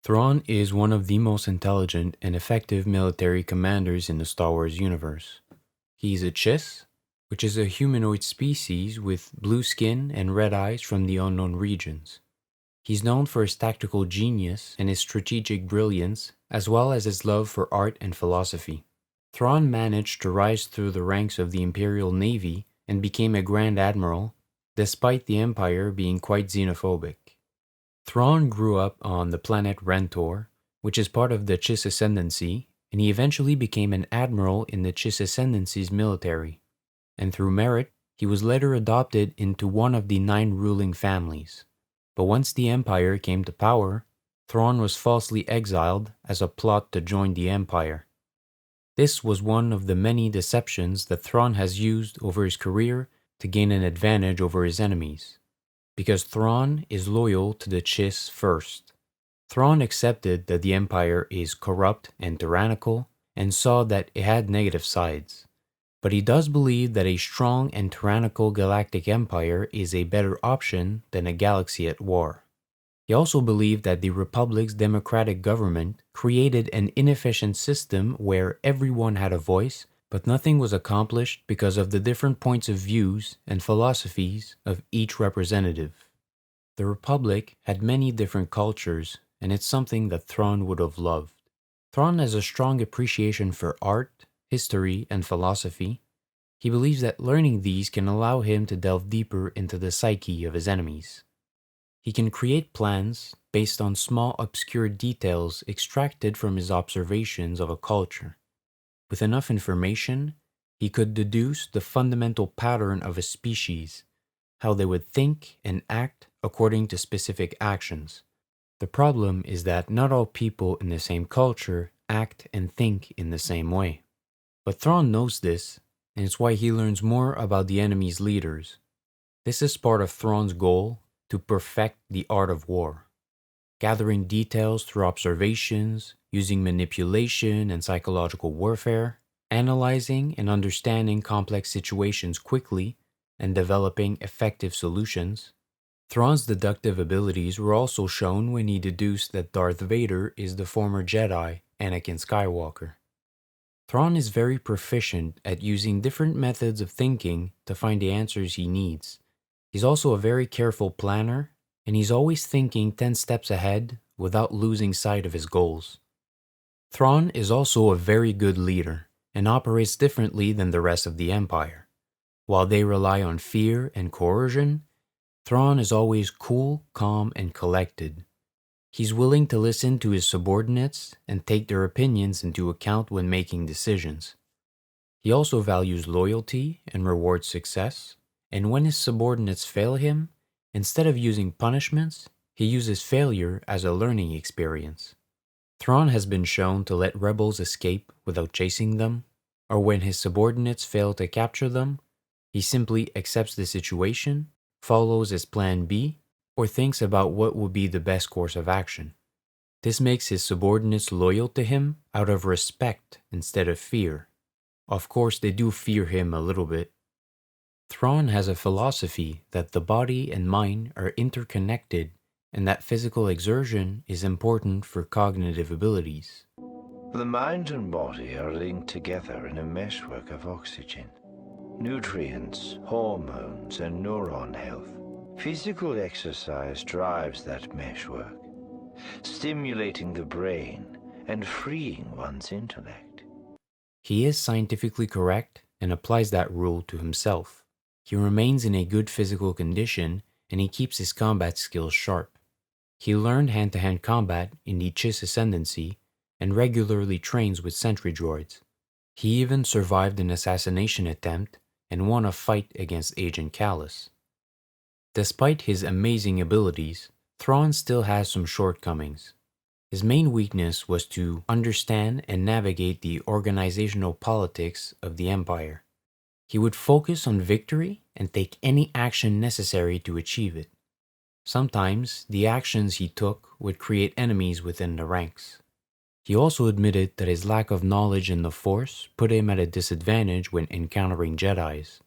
Thrawn is one of the most intelligent and effective military commanders in the Star Wars universe. He is a Chiss, which is a humanoid species with blue skin and red eyes from the unknown regions. He's known for his tactical genius and his strategic brilliance, as well as his love for art and philosophy. Thrawn managed to rise through the ranks of the Imperial Navy and became a Grand Admiral, despite the Empire being quite xenophobic. Thrawn grew up on the planet Rentor, which is part of the Chiss Ascendancy, and he eventually became an admiral in the Chiss Ascendancy's military. And through merit, he was later adopted into one of the 9 ruling families. But once the Empire came to power, Thrawn was falsely exiled as a plot to join the Empire. This was one of the many deceptions that Thrawn has used over his career to gain an advantage over his enemies. Because Thrawn is loyal to the Chiss first. Thrawn accepted that the Empire is corrupt and tyrannical and saw that it had negative sides. But he does believe that a strong and tyrannical galactic empire is a better option than a galaxy at war. He also believed that the Republic's democratic government created an inefficient system where everyone had a voice, but nothing was accomplished because of the different points of views and philosophies of each representative. The Republic had many different cultures, and it's something that Thrawn would have loved. Thrawn has a strong appreciation for art, history, and philosophy. He believes that learning these can allow him to delve deeper into the psyche of his enemies. He can create plans based on small obscure details extracted from his observations of a culture. With enough information, he could deduce the fundamental pattern of a species, how they would think and act according to specific actions. The problem is that not all people in the same culture act and think in the same way. But Thrawn knows this, and it's why he learns more about the enemy's leaders. This is part of Thrawn's goal to perfect the art of war. Gathering details through observations, using manipulation and psychological warfare, analyzing and understanding complex situations quickly, and developing effective solutions. Thrawn's deductive abilities were also shown when he deduced that Darth Vader is the former Jedi, Anakin Skywalker. Thrawn is very proficient at using different methods of thinking to find the answers he needs. He's also a very careful planner, and he's always thinking 10 steps ahead without losing sight of his goals. Thrawn is also a very good leader and operates differently than the rest of the Empire. While they rely on fear and coercion, Thrawn is always cool, calm, and collected. He's willing to listen to his subordinates and take their opinions into account when making decisions. He also values loyalty and rewards success, and when his subordinates fail him, instead of using punishments, he uses failure as a learning experience. Thrawn has been shown to let rebels escape without chasing them, or when his subordinates fail to capture them, he simply accepts the situation, follows his plan B, or thinks about what would be the best course of action. This makes his subordinates loyal to him out of respect instead of fear. Of course, they do fear him a little bit. Thrawn has a philosophy that the body and mind are interconnected and that physical exertion is important for cognitive abilities. The mind and body are linked together in a meshwork of oxygen, nutrients, hormones, and neuron health. Physical exercise drives that meshwork, stimulating the brain and freeing one's intellect. He is scientifically correct and applies that rule to himself. He remains in a good physical condition and he keeps his combat skills sharp. He learned hand-to-hand combat in the Chiss Ascendancy and regularly trains with sentry droids. He even survived an assassination attempt and won a fight against Agent Callus. Despite his amazing abilities, Thrawn still has some shortcomings. His main weakness was to understand and navigate the organizational politics of the Empire. He would focus on victory and take any action necessary to achieve it. Sometimes, the actions he took would create enemies within the ranks. He also admitted that his lack of knowledge in the Force put him at a disadvantage when encountering Jedis.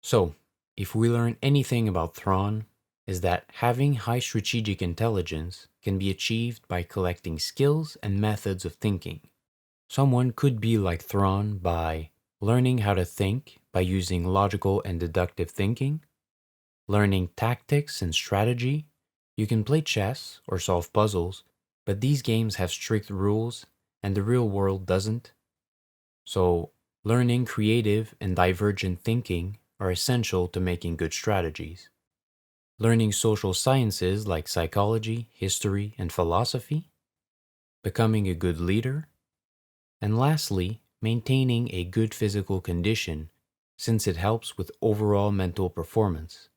So, if we learn anything about Thrawn, is that having high strategic intelligence can be achieved by collecting skills and methods of thinking. Someone could be like Thrawn by learning how to think by using logical and deductive thinking, learning tactics and strategy. You can play chess or solve puzzles, but these games have strict rules and the real world doesn't. So, learning creative and divergent thinking are essential to making good strategies. Learning social sciences like psychology, history, and philosophy, becoming a good leader, and lastly, maintaining a good physical condition since it helps with overall mental performance.